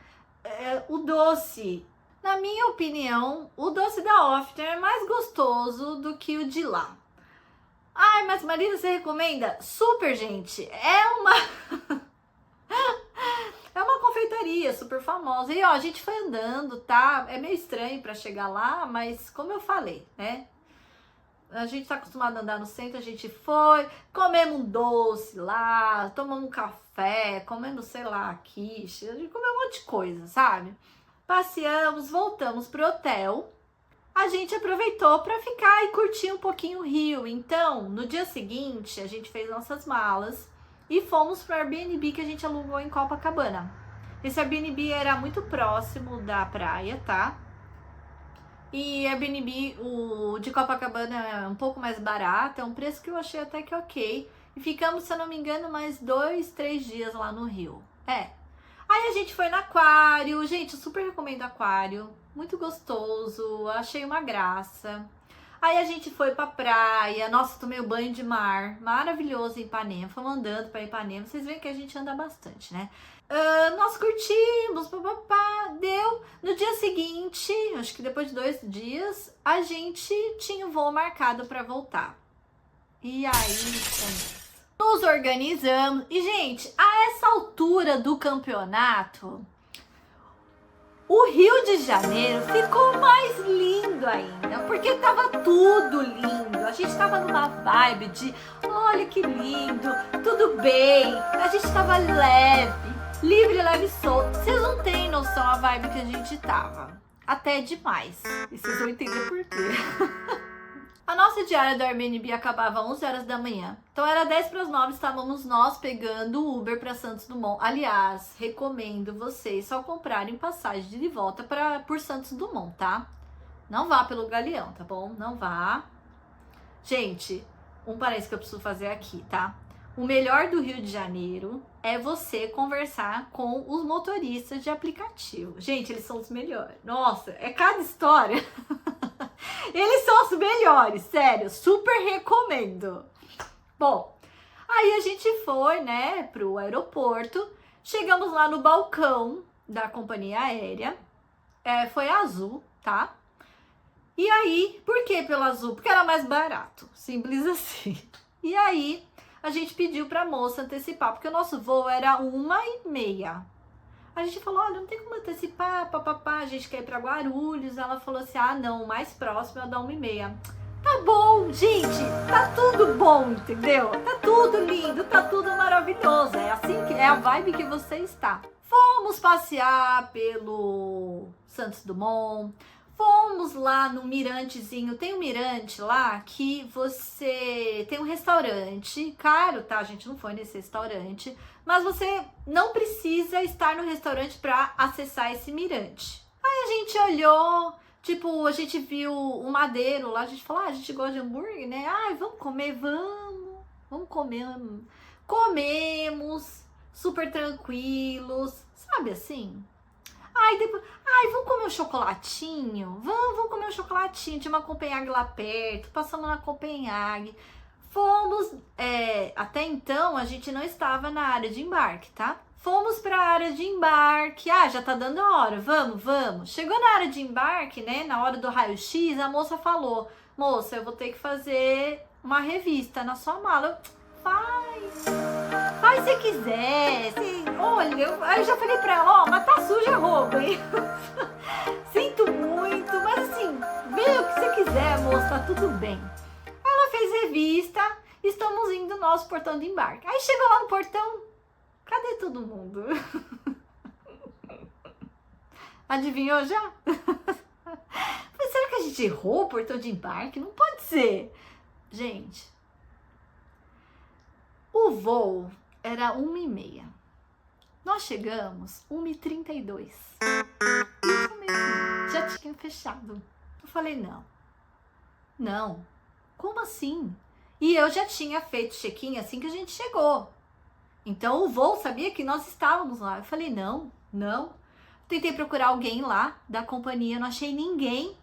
O doce, na minha opinião, o doce da Ofter é mais gostoso do que o de lá. Ai, mas Marisa, você recomenda? Super, gente. É uma confeitaria super famosa. E ó, a gente foi andando, tá? É meio estranho pra chegar lá, mas como eu falei, né? A gente tá acostumado a andar no centro, a gente foi, comemos um doce lá, tomamos um café, comemos, sei lá, quiche, a gente comeu um monte de coisa, sabe? Passeamos, voltamos pro hotel. A gente aproveitou para ficar e curtir um pouquinho o Rio. Então, no dia seguinte, a gente fez nossas malas e fomos para o Airbnb que a gente alugou em Copacabana. Esse Airbnb era muito próximo da praia, tá? E Airbnb, o de Copacabana é um pouco mais barato, é um preço que eu achei até que ok. E ficamos, se eu não me engano, mais 2, 3 dias lá no Rio. Aí a gente foi no aquário, gente, eu super recomendo aquário, muito gostoso, achei uma graça. Aí a gente foi pra praia, nossa, tomei um banho de mar, maravilhoso em Ipanema, fomos andando pra Ipanema, vocês veem que a gente anda bastante, né? Nós curtimos, papapá, deu. No dia seguinte, acho que depois de 2 dias, a gente tinha um voo marcado pra voltar. E aí, nos organizamos. E, gente, a essa altura do campeonato, o Rio de Janeiro ficou mais lindo ainda, porque tava tudo lindo. A gente tava numa vibe de, olha que lindo, tudo bem. A gente tava livre, leve e solto. Vocês não têm noção a vibe que a gente tava. Até demais. E vocês vão entender por quê. A nossa diária do Airbnb acabava às 11 horas da manhã. Então era 10:50, estávamos nós pegando o Uber para Santos Dumont. Aliás, recomendo vocês só comprarem passagem de ida e volta por Santos Dumont, tá? Não vá pelo Galeão, tá bom? Não vá. Gente, um parênteses que eu preciso fazer aqui, tá? O melhor do Rio de Janeiro é você conversar com os motoristas de aplicativo. Gente, eles são os melhores. Nossa, é cada história. Eles são os melhores, sério, super recomendo. Bom, aí a gente foi, né, pro aeroporto, chegamos lá no balcão da companhia aérea, foi azul, tá? E aí, por que pelo azul? Porque era mais barato, simples assim. E aí, a gente pediu pra moça antecipar, porque o nosso voo era 1h30. A gente falou, olha, não tem como antecipar, papapá, a gente quer ir pra Guarulhos. Ela falou assim, ah, não, o mais próximo é da 1h30. Tá bom, gente, tá tudo bom, entendeu? Tá tudo lindo, tá tudo maravilhoso. É assim que é a vibe que você está. Fomos passear pelo Santos Dumont, fomos lá no mirantezinho. Tem um mirante lá que você tem um restaurante caro, tá? A gente não foi nesse restaurante, mas você não precisa estar no restaurante para acessar esse mirante. Aí a gente olhou, tipo, a gente viu um madeiro lá, a gente falou, ah, a gente gosta de hambúrguer, né? Ai, vamos comer, vamos comer. Comemos, super tranquilos, sabe assim? Aí depois, ai, vamos comer um chocolatinho? Vamos comer um chocolatinho. Tinha uma Copenhague lá perto, passamos na Copenhague. Fomos, até então a gente não estava na área de embarque, tá? Fomos para a área de embarque. Ah, já tá dando a hora, vamos. Chegou na área de embarque, né? Na hora do raio-x, a moça falou: moça, eu vou ter que fazer uma revista na sua mala. Faz se quiser. Olha, aí eu já falei pra ela, ó, mas tá suja a roupa, hein? Sinto muito, mas assim, vê o que você quiser, moça, tá tudo bem. Ela fez revista, estamos indo no nosso portão de embarque. Aí chegou lá no portão, cadê todo mundo? Adivinhou já? Mas será que a gente errou o portão de embarque? Não pode ser. Gente, o voo era 1h30. Nós chegamos 1h32. Isso mesmo. Já tinha fechado. Eu falei, não. Como assim? E eu já tinha feito check-in assim que a gente chegou. Então o voo sabia que nós estávamos lá. Eu falei, não. Tentei procurar alguém lá da companhia, não achei ninguém.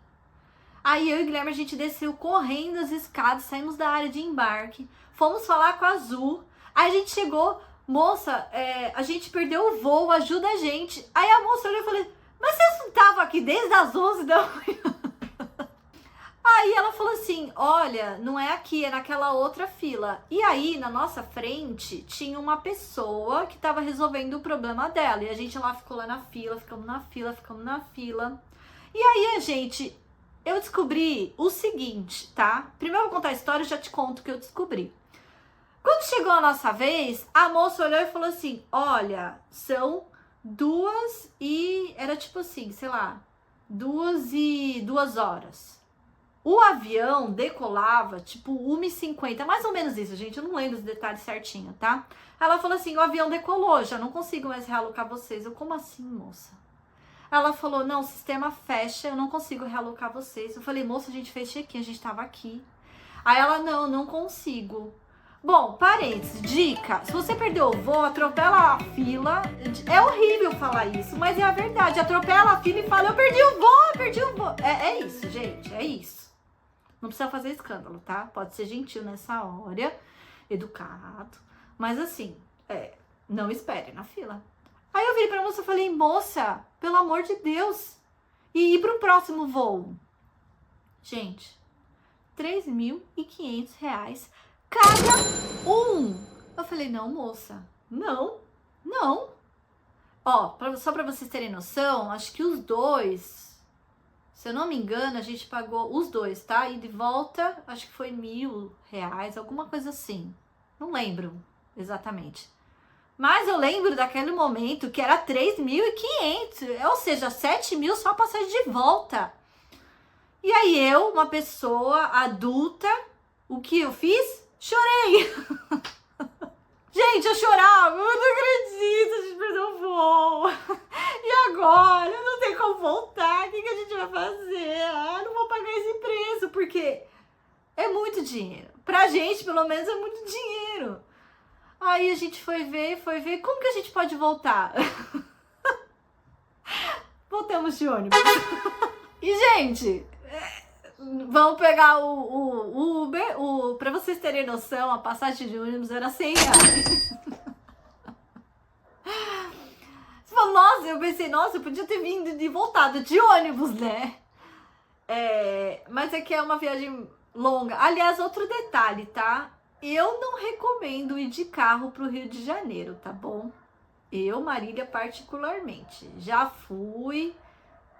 Aí eu e o Guilherme, a gente desceu correndo as escadas, saímos da área de embarque, fomos falar com a Azul. Aí a gente chegou, moça, a gente perdeu o voo, ajuda a gente. Aí a moça olhou e falou, mas vocês não estavam aqui desde as 11 da manhã? Aí ela falou assim, olha, não é aqui, é naquela outra fila. E aí, na nossa frente, tinha uma pessoa que estava resolvendo o problema dela. E a gente lá ficou lá na fila, ficamos na fila. E aí, eu descobri o seguinte, tá? Primeiro eu vou contar a história e já te conto o que eu descobri. Quando chegou a nossa vez, a moça olhou e falou assim, olha, são 2h, era tipo assim, sei lá, 2h02. O avião decolava tipo 1h50, mais ou menos isso, gente, eu não lembro os detalhes certinho, tá? Ela falou assim, o avião decolou, já não consigo mais realocar vocês. Eu, como assim, moça? Ela falou, não, o sistema fecha, eu não consigo realocar vocês. Eu falei, moça, a gente fez check-in, a gente tava aqui. Aí ela, não consigo. Bom, parênteses, dica, se você perdeu o voo, atropela a fila. É horrível falar isso, mas é a verdade. Atropela a fila e fala, eu perdi o voo. É isso, gente, é isso. Não precisa fazer escândalo, tá? Pode ser gentil nessa hora, educado. Mas assim, não espere na fila. Aí eu virei pra moça e falei, moça, pelo amor de Deus, e ir pro próximo voo? Gente, R$3.500 cada um. Eu falei, não, moça, não. Ó, só pra vocês terem noção, acho que os dois, se eu não me engano, a gente pagou os dois, tá? E de volta, acho que foi R$1.000, alguma coisa assim. Não lembro exatamente. Mas eu lembro daquele momento que era 3.500, ou seja, 7.000 só a passagem de volta. E aí eu, uma pessoa adulta, o que eu fiz? Chorei. Gente, eu chorava, eu não acredito, a gente perdeu o voo. E agora? Eu não tenho como voltar, o que a gente vai fazer? Ah, não vou pagar esse preço, porque é muito dinheiro. Pra gente, pelo menos, é muito dinheiro. Aí a gente foi ver, como que a gente pode voltar? Voltamos de ônibus. E, gente, Vamos pegar o Uber. Pra vocês terem noção, a passagem de ônibus era R$100. Você fala, nossa, eu pensei, nossa, eu podia ter vindo e voltado de ônibus, né? Mas é que é uma viagem longa. Aliás, outro detalhe, tá? Eu não recomendo ir de carro pro Rio de Janeiro, tá bom? Eu, Marília, particularmente. Já fui,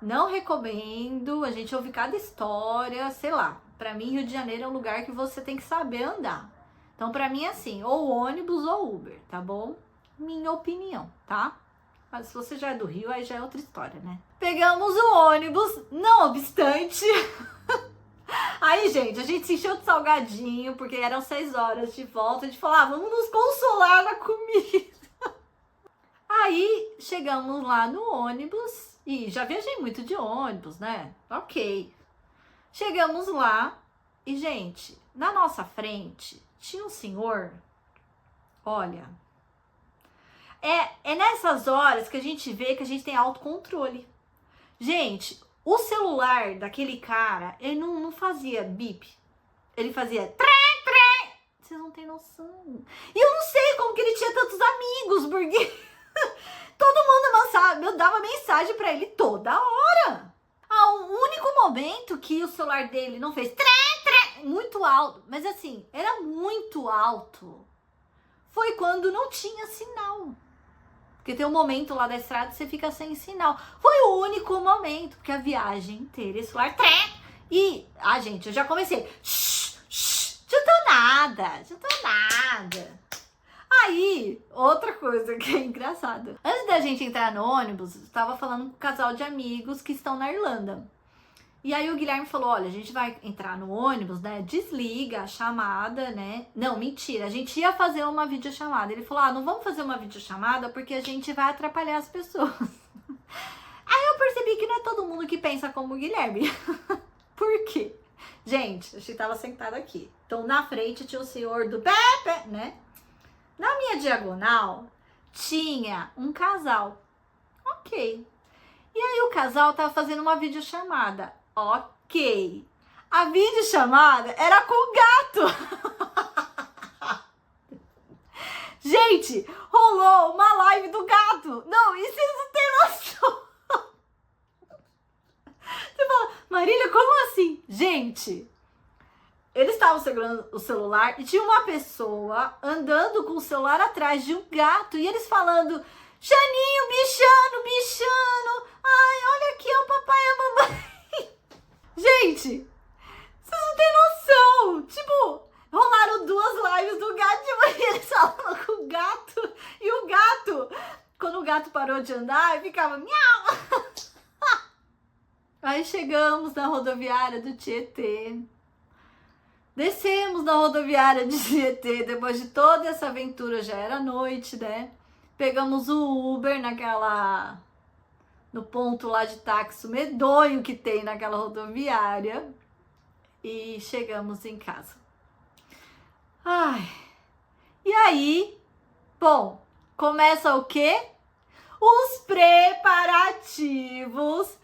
não recomendo. A gente ouve cada história, sei lá. Pra mim, Rio de Janeiro é um lugar que você tem que saber andar. Então, pra mim, é assim, ou ônibus ou Uber, tá bom? Minha opinião, tá? Mas se você já é do Rio, aí já é outra história, né? Pegamos o ônibus, não obstante. Aí, gente, a gente se encheu de salgadinho, porque eram 6 horas de volta. A gente falou, vamos nos consolar na comida. Aí, chegamos lá no ônibus. E já viajei muito de ônibus, né? Ok. Chegamos lá. E, gente, na nossa frente, tinha um senhor. Olha... É nessas horas que a gente vê que a gente tem autocontrole. Gente, o celular daquele cara, ele não fazia bip. Ele fazia tré, tré. Vocês não têm noção. E eu não sei como que ele tinha tantos amigos, porque todo mundo dava mensagem pra ele toda hora. O único momento que o celular dele não fez tré, tré, muito alto, mas assim, era muito alto, foi quando não tinha sinal. Porque tem um momento lá da estrada que você fica sem sinal. Foi o único momento, porque a viagem inteira, esse celular... E, gente, eu já comecei... Adiantou nada. Aí, outra coisa que é engraçada. Antes da gente entrar no ônibus, eu tava falando com um casal de amigos que estão na Irlanda. E aí o Guilherme falou, olha, a gente vai entrar no ônibus, né, desliga a chamada, né, não, mentira, a gente ia fazer uma videochamada. Ele falou, não vamos fazer uma videochamada porque a gente vai atrapalhar as pessoas. Aí eu percebi que não é todo mundo que pensa como o Guilherme. Por quê? Gente, a gente tava sentado aqui, então na frente tinha o senhor do Pepe, né, na minha diagonal tinha um casal, ok. E aí o casal tava fazendo uma videochamada. Ok. A videochamada era com o gato. Gente, rolou uma live do gato. Não, isso vocês não têm noção. Você fala, Marília, como assim? Gente, eles estavam segurando o celular e tinha uma pessoa andando com o celular atrás de um gato. E eles falando, Janinho, bichano. Ai, olha aqui, o papai e a mamãe. Gente, vocês não têm noção. Tipo, rolaram 2 lives do gato de manhã, eles falavam com o gato. E o gato, quando o gato parou de andar, ficava miau. Aí chegamos na rodoviária do Tietê. Descemos na rodoviária de Tietê. Depois de toda essa aventura, já era noite, né? Pegamos o Uber no ponto lá de táxi medonho que tem naquela rodoviária e chegamos em casa. E aí, bom, começa o quê? Os preparativos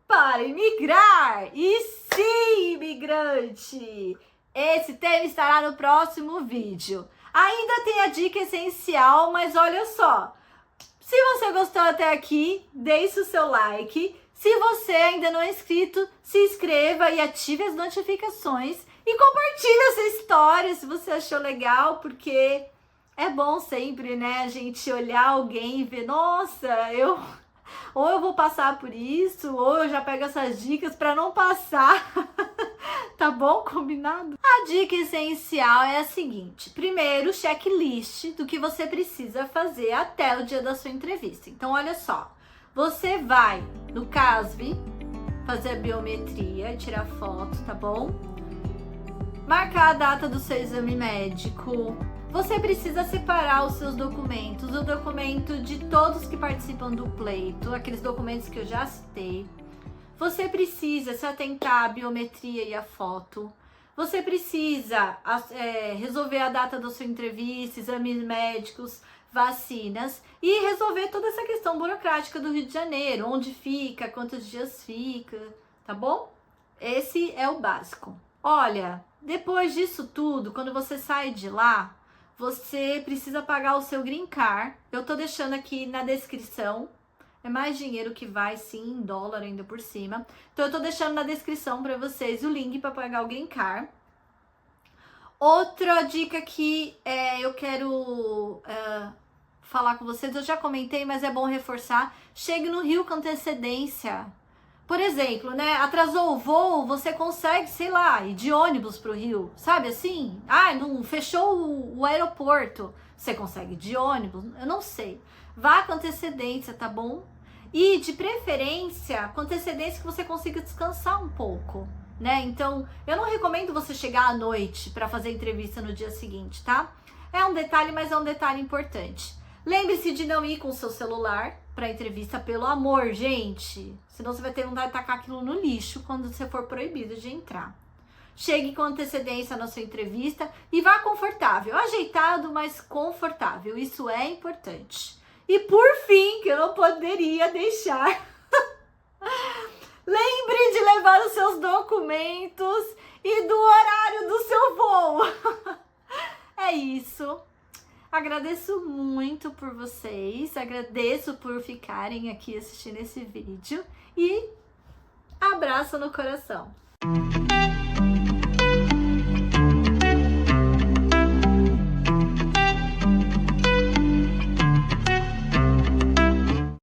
para imigrar. E sim, imigrante! Esse tema estará no próximo vídeo. Ainda tem a dica essencial, mas olha só. Se você gostou até aqui, deixe o seu like. Se você ainda não é inscrito, se inscreva e ative as notificações. E compartilhe essa história se você achou legal, porque é bom sempre, né, a gente olhar alguém e ver, nossa, ou eu vou passar por isso, ou eu já pego essas dicas para não passar. Tá bom? Combinado? A dica essencial é a seguinte. Primeiro, checklist do que você precisa fazer até o dia da sua entrevista. Então, olha só. Você vai no Casvi fazer a biometria, tirar foto, tá bom? Marcar a data do seu exame médico. Você precisa separar os seus documentos, o documento de todos que participam do pleito, aqueles documentos que eu já citei. Você precisa se atentar à biometria e à foto. Você precisa resolver a data da sua entrevista, exames médicos, vacinas e resolver toda essa questão burocrática do Rio de Janeiro. Onde fica, quantos dias fica, tá bom? Esse é o básico. Olha, depois disso tudo, quando você sai de lá, você precisa pagar o seu green card. Eu tô deixando aqui na descrição. É mais dinheiro que vai, sim, em dólar ainda por cima. Então eu tô deixando na descrição para vocês o link para pagar o green card. Outra dica que eu quero falar com vocês, eu já comentei, mas é bom reforçar. Chegue no Rio com antecedência. Por exemplo, né? Atrasou o voo, você consegue, sei lá, ir de ônibus pro Rio, sabe assim? Ah, não fechou o aeroporto, você consegue ir de ônibus? Eu não sei. Vá com antecedência, tá bom? E de preferência, com antecedência que você consiga descansar um pouco, né? Então, eu não recomendo você chegar à noite para fazer entrevista no dia seguinte, tá? É um detalhe, mas é um detalhe importante. Lembre-se de não ir com o seu celular para entrevista, pelo amor, gente. Senão você vai ter vontade de tacar aquilo no lixo quando você for proibido de entrar. Chegue com antecedência na sua entrevista e vá confortável. Ajeitado, mas confortável. Isso é importante. E por fim, que eu não poderia deixar, lembre de levar os seus documentos e do horário do seu voo. É isso. Agradeço muito por vocês, agradeço por ficarem aqui assistindo esse vídeo e abraço no coração.